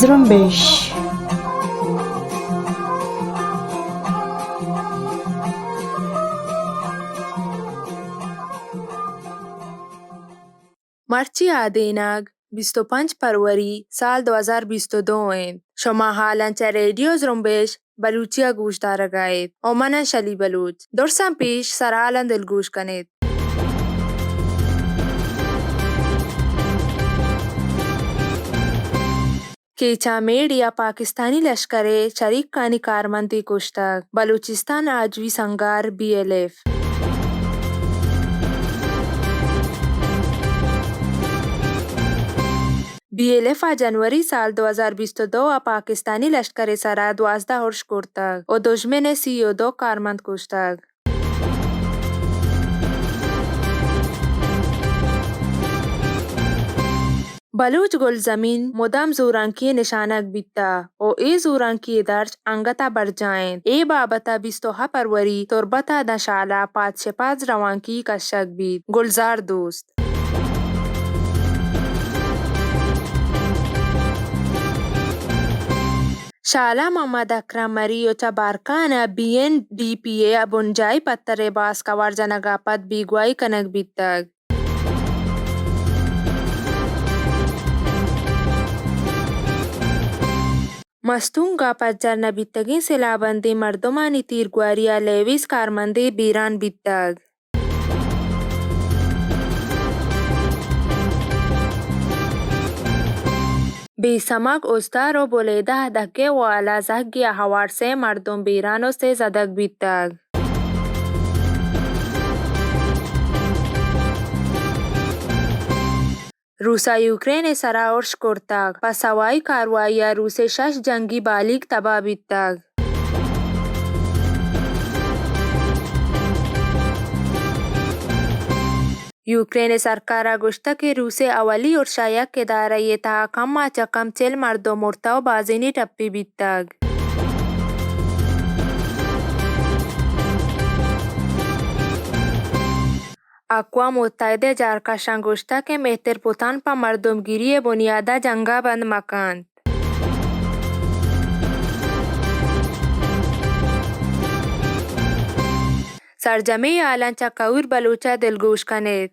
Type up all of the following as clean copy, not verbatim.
زرنبش مرچی آدینگ 25 فروری سال 2022 شما حالاً چه ریڈیو زرنبش بلوچیا گوش دارگائید و من شلی بلوچ درسن پیش سرحالاً دل گوش کنید. کیچا میڈیا پاکستانی لشکرے شریک کانی کارمندی کشتگ بلوچستان آجوی سنگار BLF BLF جنوری سال 2022 پاکستانی لشکر سرا 12 ہرش کرتگ و دشمن 32 کارمند کشتگ. بلوچ گل زمین مدام زورانکی نشانک بیتا و ای زورانکی درج انگتا برجائیں ای بابتا 27 فروری تربتا دشالا پادشپاز روانکی کشک بید گلزار دوست. شالا محمد اکرم مری و چبارکانا BNDPA بنجائی پتر باس کوار جنگا پد بیگوائی کنگ بیتگ. مستونگا پجر نبیتگین سلابندی مردمانی تیرگواریا لیویس کارمندی بیران بیتگ. بی سمک استار و بولیده دکه و علا زهگی احوار سه مردم بیران و سه زدگ بیتگ. روسا یوکرین سرا ارش کرتگ پس هوایی کاروائی روس 6 جنگی بالیگ تباه بیتگ. یوکرین سرکارا گشته که روس اولی ارشا یک اداره تا کم چکم 40 مردم مرده و بازینی ٹپی بیتگ. اقوام متحده جارکشان گشته که مهتر پوتان پا مردمگیری بنیاده جنگا بند مکاند. سرجمه آلان چکاور بلوچہ دلگوش کنید.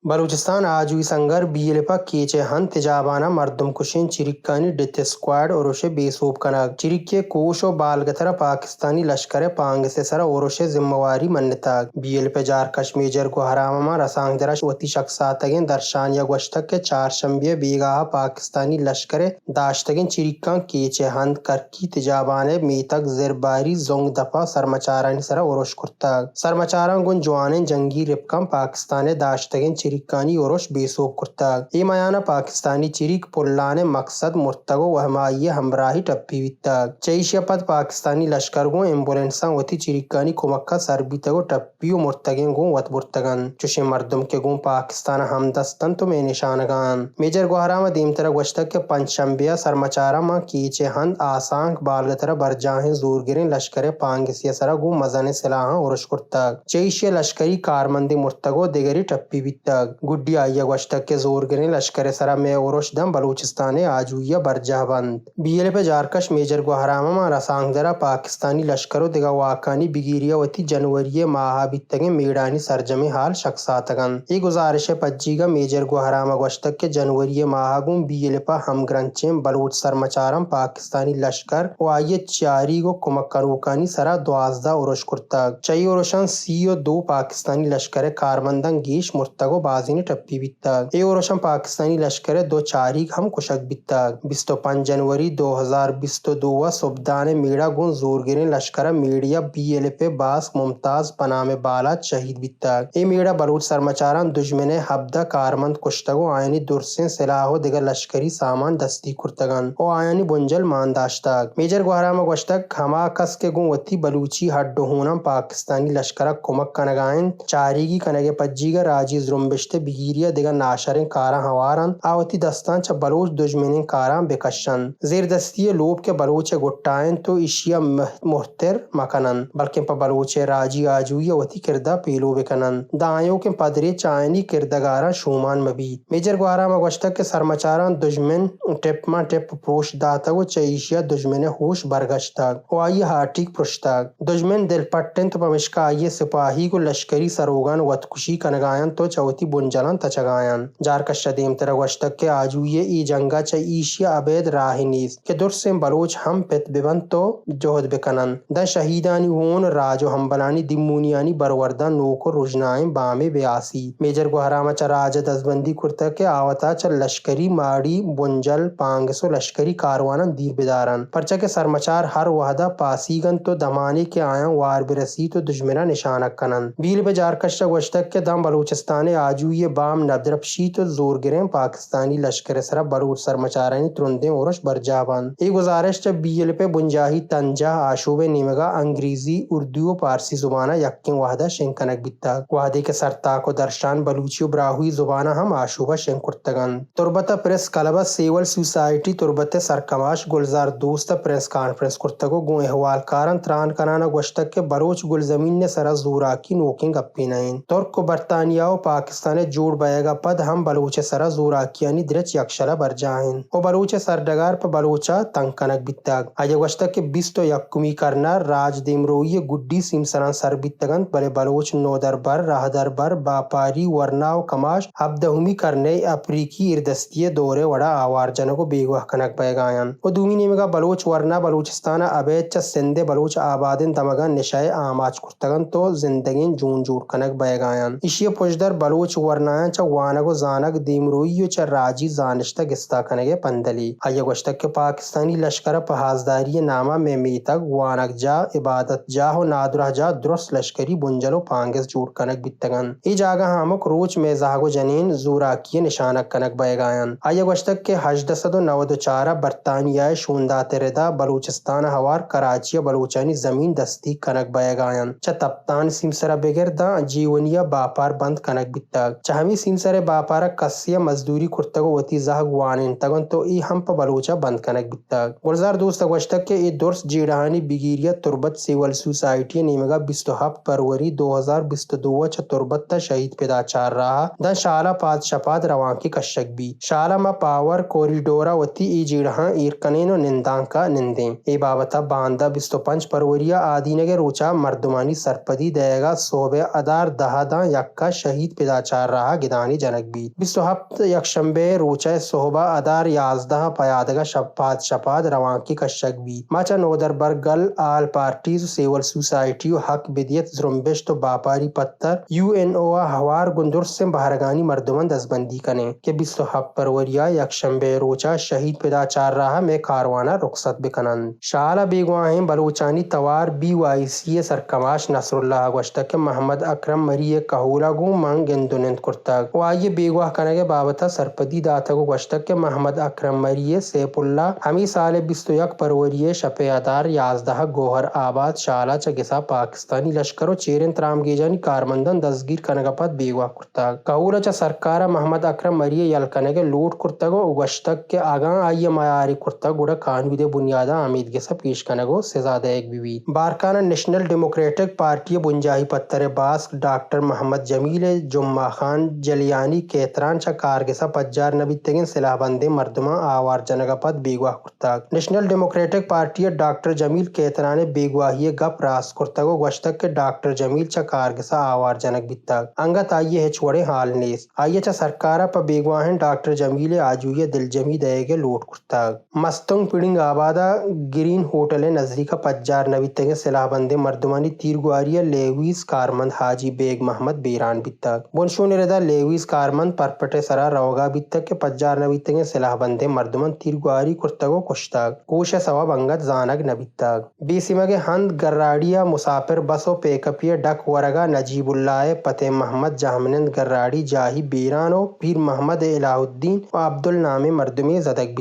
بلوچستان آجوی سنگر BLF کیچے ہن تجابانا مردم کشین چریکانی ڈیتھ سکواڈ اوروشے بیسوب کناگ چریکے کوش و بالگتر پاکستانی لشکر پانگ سے سر اوروشے ذمہ منتاگ BLF جارکش میجر کو حرامما رسانگ درش وتی شخصاتگین درشان یا گوشتک کے چارشنبے بیگاہ پاکستانی لشکر داشتگین چریکان کیچے ہن کرکی تجابانے میتک زرباری زنگ دفع سرمچارانی سر اوروش کرتاگ سرمچاران گن جوانین جنگی رپکم پاکستان داشتگین چریکانی اوروش بیسوب کرتاگ ای میانا پاکستانی چریک پلان مقصد مرتگو و ہمائی ہمراہی ٹپی بیتاگ چیشیا پد پاکستانی لشکر گو ایمبولینسان وتی چریکانی کمکہ سربیتگو ٹپی و مرتگین گو وط برتگن چوشے مردم کے گون پاکستان ہمدستن تو میں نشانگان میجر گوہرام دیمتر گوشتک کے پنچشنبیہ سرمچارا ماں کیچے ہند آسانگ بالگتر برجاہیں زور گرین لشکر پانگسی سرا گو مزن سلاحاں اوروش کرتاگ چیشیا لشکری کارمندی مرتگو دیگری ٹپی بیتاگ گڈی آئیا گوشتک کے زور گرے لشکر سرا میں اوروش دم بلوچستان آجویہ برجہ بند BLF جارکش میجر گوہرامما رسانگ درا پاکستانی لشکرو دگا واکانی بگیریا وتی جنوری ماہ بیتگے میڑانی سرجمی حال شخصاتگن ای گزارش پجیگا میجر گوہراما گوشتک کے جنوری ماہ گون BLF ہم گرنچیم بلوچ سرمچارم پاکستانی لشکر و آئیے چاری گو کمک کروکانی سرا 12 اوروش کرتاگ چئی اوروشان 32 پاکستانی لشکر کارمندان گیش مرتگو بازینی ٹپی بیتاگ ای اوروشن پاکستانی لشکر 2 چاریگ ہم کشک بیتاگ 25 جنوری 2022 صبحدان میڑا گون زور گرین لشکر میڈیا BLF باس ممتاز پنام بالا شہید بیتاگ ای میڑا بلوچ سرمچاران دشمن ہبدہ کارمند کشتگو آئینی درسین سلاح و دیگر لشکری سامان دستی کرتگن او آئینی بنجل مانداشتاگ میجر گوہرامہ گوشتک ہما کس کے گون وتی بلوچی ہڈو ہونم پاکستانی لشکر کمک کنگائن چاریگی کنگے پجیگا راجی زرمبش نوشته بگیریه دیگه ناشرین کاران هوارن آوتی دستان چه بلوچ دشمنین کاران بکشن زیر دستی لوب کے بلوچ گٹائن تو اشیا محتر مکنن بلکہ پا بلوچ راجی آجوی وتی کردہ پیلو بکنن دائیوں کے پدری چائنی کردگارا شومان مبی میجر گوارا مگوشتک کے سرمچاران دشمن ٹپ ما ٹپ پروش داتا و چیشیا دشمن ہوش برگشتا و آئی ہارٹیک پرشتا دشمن دل پٹن تو پمشکا آئی سپاہی کو لشکری سروگان وطکشی کنگائن تو چوتی بنجلن تچگائن جارکش دیم تر گوشتک کے آجوی ای جنگا چا ایشیا عبید راہ نیز کہ درسیں بلوچ ہم پت ببن تو جہد بکنن دا شہیدانی وون راجو ہم بلانی دمونیانی بروردہ نوکو رجنائیں بامے بیاسی میجر گوہرامہ چا راجہ دزبندی کرتا کے آوتا چا لشکری ماڑی بنجل پانگسو لشکری کاروانن دیر بدارن پرچہ کے سرمچار ہر وحدہ پاسیگن تو دمانے کے آیاں وار برسی تو دشمنہ نشانک کنن بیل بے جارکشہ گوشتک کے دم بلوچستان آجوی بام ندرپشی تو زور گریں پاکستانی لشکر سرہ بلوچ سرمچارانی ترندیں اورش برجابان ای گزارش چا بیل پہ بنجاہی تنجا آشوب نیمگا انگریزی اردو و پارسی زبانہ یکیں وحدہ شنکنک بیتا وحدے کے سرتاک و درشان بلوچی و براہوی زبانہ ہم آشوبہ شنکرتگن تربت پریس کلبہ سیول سوسائٹی تربت سرکماش گلزار دوست پریس کانفرنس کرتگو گو احوال کارن تران کنانا گوشتک کے بلوچ گل زمین نے سرہ زورا کی نوکیں گپی نائن ترک و برطانیہ و پاکستان جوڑ بائے گا پد ہم بلوچ سرہ زورا کیانی درچ یکشلہ برجائن و بلوچ سردگار پہ بلوچا تنکنک بیتاگ آجا گوشتک کے بیستو یکمی کرنا راج دیمروی گڈی سیمسران سر بیتگن بلے بلوچ نو دربر راہ دربر باپاری ورنا و کماش ابدہمی کرنے افریقی اردستی دورے وڑا آوار جنگو بیگوہ کنک بیگائن و دومی نیمگا بلوچ ورنا بلوچستان ابید چا سندھ بلوچ آبادن دمگن نشائے آماچ کرتگن تو زندگین جون جور کنک بیگائن اشی پشدر بلوچ ورنائن چا وانگ و زانگ دیمروی چا راجی زانشتہ گستا کنگے پندلی آیا گوشتک کے پاکستانی لشکر پہازداری نامہ میں میتگ وانگ جا عبادت جا و نادرہ جا درست لشکری بنجل و پانگس جوڑ کنک بیتگن ای جاگہ ہمک روچ میں زاگو جنین زوراکی نشانک کنک بیگائن آیا گوشتک کے 1894 برطانیہ شوندات ردا بلوچستان ہوار کراچی بلوچانی زمین دستی کنک بیگائن چا تپتان سیمسرہ بگردہ جیونیا باپار بند کنک بیتگ چا ہمی سیمسر باپارہ کسیا مزدوری کرتگو وتی زاگ وانین تگن تو ای ہم پا بلوچا بند کنک بیتگ گلزار دوست گوشتک کے ای درس جیڑانی بگیریہ تربت سیول سوسائٹی نیمگا 27 فروری 2022 چا تربت تا شہید پیدا چار رہا دا شالا پاد شپاد روان کی کشک بھی شالا ما پاور کوریڈورا وتی ای جیڑہاں ایرکنین و نندان کا نندیں ای بابتا باندہ 25 فروری آدینگ روچا مردمانی سرپدی دے گا صوبہ ادار دہا دا یکا شہید پیدا چار رہا گدانی جنک بھی 27 یکشنبے روچا صوبہ ادار 11 پیادگا شپاد شپاد روان کی کشک بھی ماچا نودر برگل آل پارٹیز سیول سوسائٹی و حق بدیت زرمبش تو باپاری پتر UNO ہوار گندر سے بہرگانی مردمان دزبندی کنے کہ 27 فروری یکشنبے روچا شہید پیدا چار رہا میں کاروانا رخصت بکنن شالا بیگواہیں بلوچانی توار BYC سرکماش نصر اللہ گوشتک محمد اکرم مری کہولا گو من گندونند کرتگ و آئیے بیگواہ کنگے بابتا سرپدی داتگو گوشتک محمد اکرم مری سیپ اللہ ہمی سال 21 فروری شپ ادار 11 گوہر آباد شالا چگسا پاکستانی لشکر و چیرن ترام گیجانی کارمندن دزگیر کنگا پت بیگواہ کرتگ کہولا چا سرکارا محمد اکرم مری یل کنگے لوٹ کرتگو گوشتک کے آگاں آئیے معیاری کرتگ گوڑا قانوی دے بنیادہ آمید گسا پیش کنگو سزادہ ایک بھی بارکانا نیشنل ڈیموکریٹک پارٹی بنجاہی پتر باسک ڈاکٹر محمد جمیل جمعہ خان جلیانی کیتران چا کارگسا پجار نبی تگن سلاح بندے مردمان آوار جنگا پت بیگواہ کرتگ نیشنل ڈیموکریٹک پارٹی ڈاکٹر جمیل کیتران بیگواہی گپ راس کرتگو گوشتک کے ڈاکٹر جمیل چا کارگسا آوار جنگ بیتگ انگت آئیے ہچوڑے حال نیس آئیے چا سرکارا پا بیگواہن ڈاکٹر جمیل آجوی دل جمی دے گے لوٹ کرتگ مستنگ پڑنگ آبادہ گرین ہوٹل نظری کا پجار نوی تگے سلاح بندے مردمانی تیرگواریہ لیویز کارمند حاجی بیگ محمد بیران بیتگ بنشون ردا لیویز کارمند پرپٹے سرا روگا بیتگ کے پجار نوی تگے سلاح بندے مردمان تیرگواری کرتگو کشتگ کوش سوا بنگت زانگ نبیتگ بیسیمگ ہند گراڑیا مسافر بس و پیکپیہ ڈک ورگا نجیب اللہ پتے محمد جہمنند گراڑی جاہی بیرانو پیر محمد الہ الدین و عبد النام مردمی زدک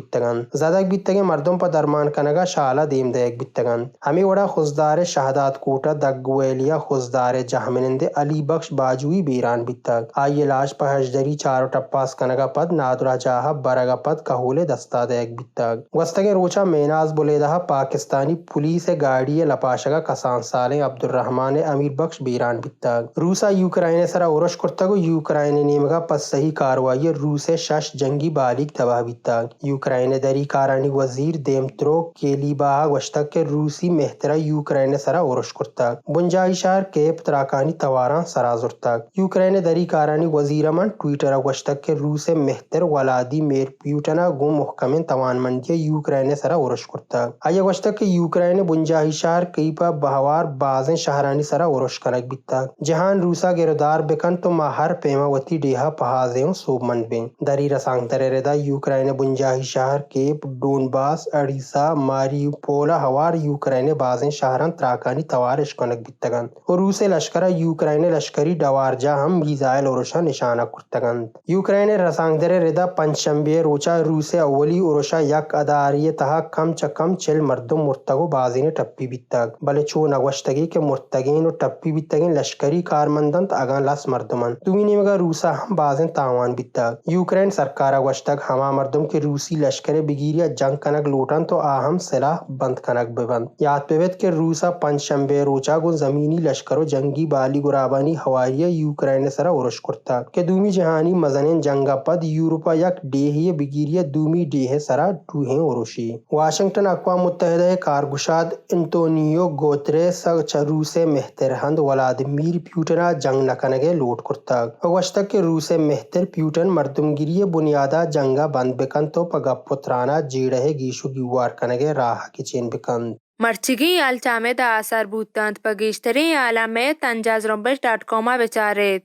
بیتگے مردم پا درمان کنگا شالا دیم دیگ بیتگن ہمیں وڑا خزدار شہدات کوٹا دگویلیا خزدار جہمنند علی بخش باجوی بیران بیتگ آئی لاش پہشدری چارو ٹپاس کنگا پد نادرہ جاہا برگا پد کہول دستا دیگ بیتگ وستگے روچا میناز بولیدہ پاکستانی پولیس گاڑی لپاشگا کسان سالیں عبدالرحمن امیر بخش بیران بیتگ روسا یوکرائن سرا اورش کرتگو یوکرائن نیمگا پس صحیح کاروائی روس شش جنگی بالیگ تباہ بیتگ یوکرائن دری کارانی وزیر دیمترو کیلیبا گوشتگ کہ روسی مہترا یوکرائن سرا اورش کرتگ بنجائی شہر کیپ تراکانی تواران سرا زرتگ یوکرائن دری کارانی وزیر من ٹویٹر گوشتگ کہ روس مہتر ولادی میر پیوٹنا گو محکمن توان مندی یوکرائن سرا اورش کرتگ آیا گوشتگ کہ یوکرائن بنجائی شہر کیپا بہوار بازیں شہرانی سرا اورش کنگ بیتگ جہان روسا گردار بکن تو ما ہر پیما وتی ڈیہا پہازیں سوب مند بین دری رسانگ ترے ردا یوکرائن بنجائی شہر کیپ ڈونباس اڑیسا ماری پولا ہوار یوکرائن بازیں شہران تراکانی توارش کنگ بیتگن اور روس لشکرہ یوکرائن لشکری ڈوارجا ہم میزائل اورشا نشانہ کرتگن یوکرائن رسانگ ترے ردا پنجشنبے روچا روس اولی اورشا یک اداری تہا کم چکم 40 مردم مرتگو بازین ٹپی بیتگ بلے چون اگوشتگی کہ مرتگین و ٹپی بیتگین لشکری کارمندن اگان لس مردمن دوی نیمگا روسا ہم بازن تاوان بیتگ یوکرائن سرکارا گوشتگ ہما مردم کے روسی لشکر بگیریا جنگ کنگ لوٹن تو آہم سلاح بند کنگ ببند یاد پیوت کہ روسا پنجشنبے روچا گن زمینی لشکر و جنگی بالی گرابانی ہوائیہ یوکرائن سرا اورش کرتا کہ دومی جہانی مزنین جنگا پد یورپا یک ڈیہی بگیریا دومی ڈیہ سرا ڈوہیں اوروشی واشنگٹن اقوام متحدہ کارگشاد انتونیو گوتریس روس مہتر ہند ولادیمیر پیوٹنا جنگ نکنگے لوٹ کرتگ وشتک کہ روس مہتر پیوٹن مردمگیری بنیادہ جنگا بند بکن تو پگا پترانا جیڑہ گیشو گیوار کنگے راہ کی چین بکن مرچگی الچامد آثار بوتند پگیشتری عالمه تنجازرمبش.com بچارید